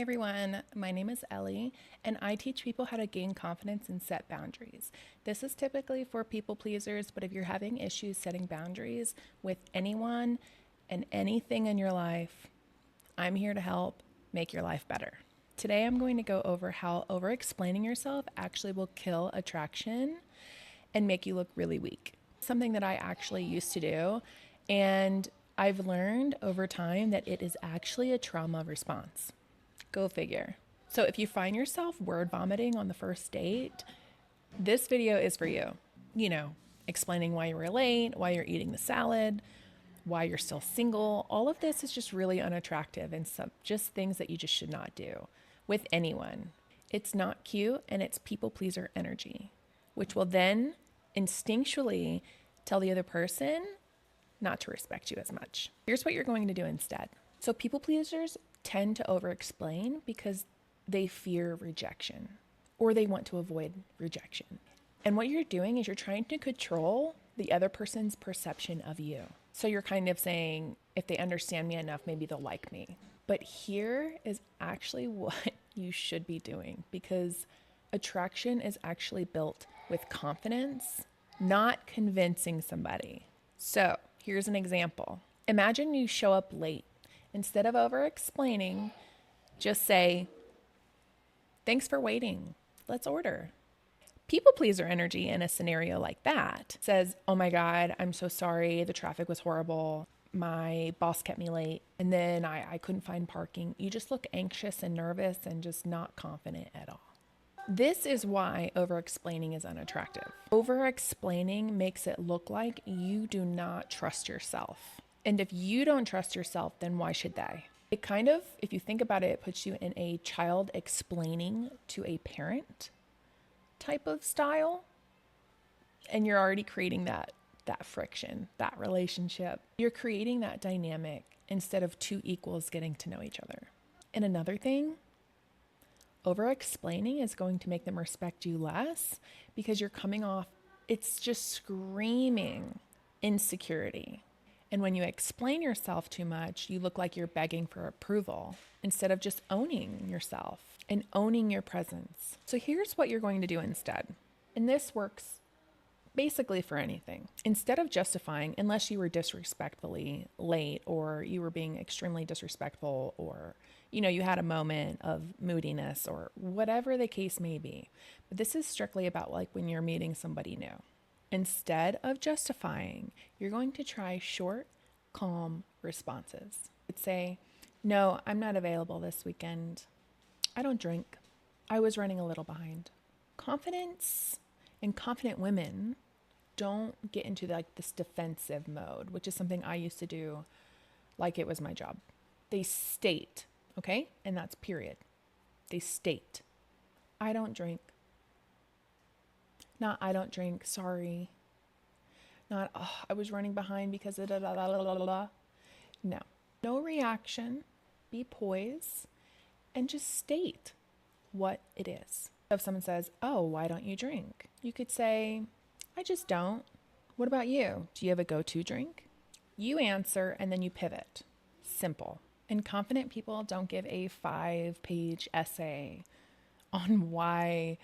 everyone, my name is Ellie, and I teach people how to gain confidence and set boundaries. This is typically for people pleasers, but if you're having issues setting boundaries with anyone and anything in your life, I'm here to help make your life better. Today, I'm going to go over how over explaining yourself actually will kill attraction and make you look really weak. Something that I actually used to do, and I've learned over time that it is actually a trauma response. Go figure. So if you find yourself word vomiting on the first date, this video is for you. You know, explaining why you were late, why you're eating the salad, why you're still single. All of this is just really unattractive and just things that you just should not do with anyone. It's not cute, and it's people pleaser energy, which will then instinctually tell the other person not to respect you as much. Here's what you're going to do instead. So people pleasers tend to over-explain because they fear rejection or they want to avoid rejection. And what you're doing is you're trying to control the other person's perception of you. So you're kind of saying, if they understand me enough, maybe they'll like me. But here is actually what you should be doing, because attraction is actually built with confidence, not convincing somebody. So here's an example. Imagine you show up late. Instead of over-explaining, just say, "Thanks for waiting. Let's order." People pleaser energy in a scenario like that says, "Oh my God, I'm so sorry. The traffic was horrible. My boss kept me late. And then I couldn't find parking." You just look anxious and nervous and just not confident at all. This is why over-explaining is unattractive. Over-explaining makes it look like you do not trust yourself. And if you don't trust yourself, then why should they? It kind of, if you think about it, it puts you in a child explaining to a parent type of style. And you're already creating that friction, that relationship. You're creating that dynamic instead of two equals getting to know each other. And another thing, over-explaining is going to make them respect you less because you're coming off, it's just screaming insecurity. And when you explain yourself too much, you look like you're begging for approval instead of just owning yourself and owning your presence. So here's what you're going to do instead. And this works basically for anything. Instead of justifying, unless you were disrespectfully late or you were being extremely disrespectful or, you had a moment of moodiness or whatever the case may be. But this is strictly about like when you're meeting somebody new. Instead of justifying, you're going to try short, calm responses. You'd say, "No, I'm not available this weekend. I don't drink. I was running a little behind." Confidence and confident women don't get into this defensive mode, which is something I used to do like it was my job. They state, okay? And that's period. They state, "I don't drink." Not, "I don't drink, sorry." Not, "Oh, I was running behind because of da da da da da da." No. No reaction. Be poised and just state what it is. If someone says, "Oh, why don't you drink?" You could say, "I just don't. What about you? Do you have a go-to drink?" You answer and then you pivot. Simple. And confident people don't give a 5-page essay on why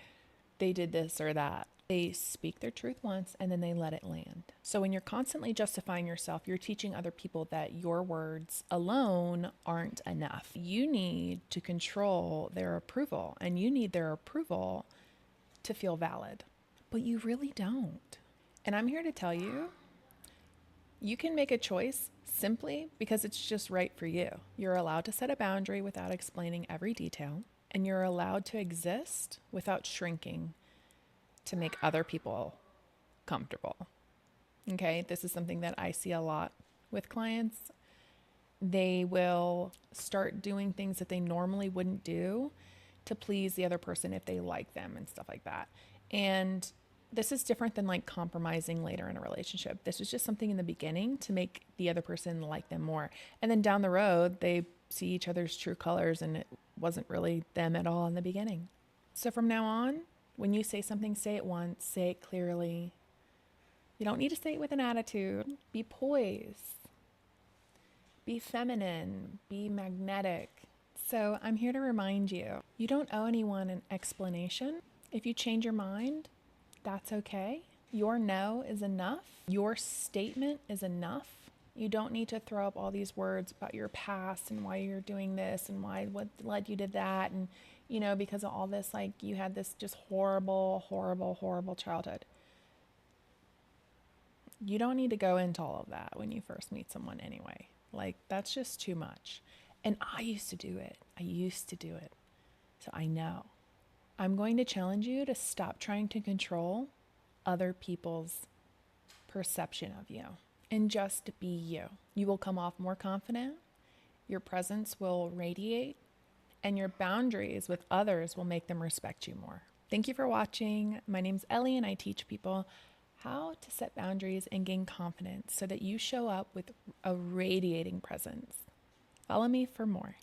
they did this or that. They speak their truth once and then they let it land. So when you're constantly justifying yourself, you're teaching other people that your words alone aren't enough. You need to control their approval, and you need their approval to feel valid. But you really don't. And I'm here to tell you, you can make a choice simply because it's just right for you. You're allowed to set a boundary without explaining every detail, and you're allowed to exist without shrinking to make other people comfortable. Okay, this is something that I see a lot with clients. They will start doing things that they normally wouldn't do to please the other person if they like them and stuff like that. And this is different than like compromising later in a relationship. This is just something in the beginning to make the other person like them more. And then down the road, they see each other's true colors and it wasn't really them at all in the beginning. So from now on, when you say something, say it once, say it clearly. You don't need to say it with an attitude. Be poised. Be feminine. Be magnetic. So I'm here to remind you, you don't owe anyone an explanation. If you change your mind, that's okay. Your no is enough. Your statement is enough. You don't need to throw up all these words about your past and why you're doing this and what led you to that. And, because of all this, like you had this just horrible, horrible, horrible childhood. You don't need to go into all of that when you first meet someone anyway. Like, that's just too much. And I used to do it. So I know. I'm going to challenge you to stop trying to control other people's perception of you and just be you. You will come off more confident, your presence will radiate, and your boundaries with others will make them respect you more. Thank you for watching. My name's Ellie, and I teach people how to set boundaries and gain confidence so that you show up with a radiating presence. Follow me for more.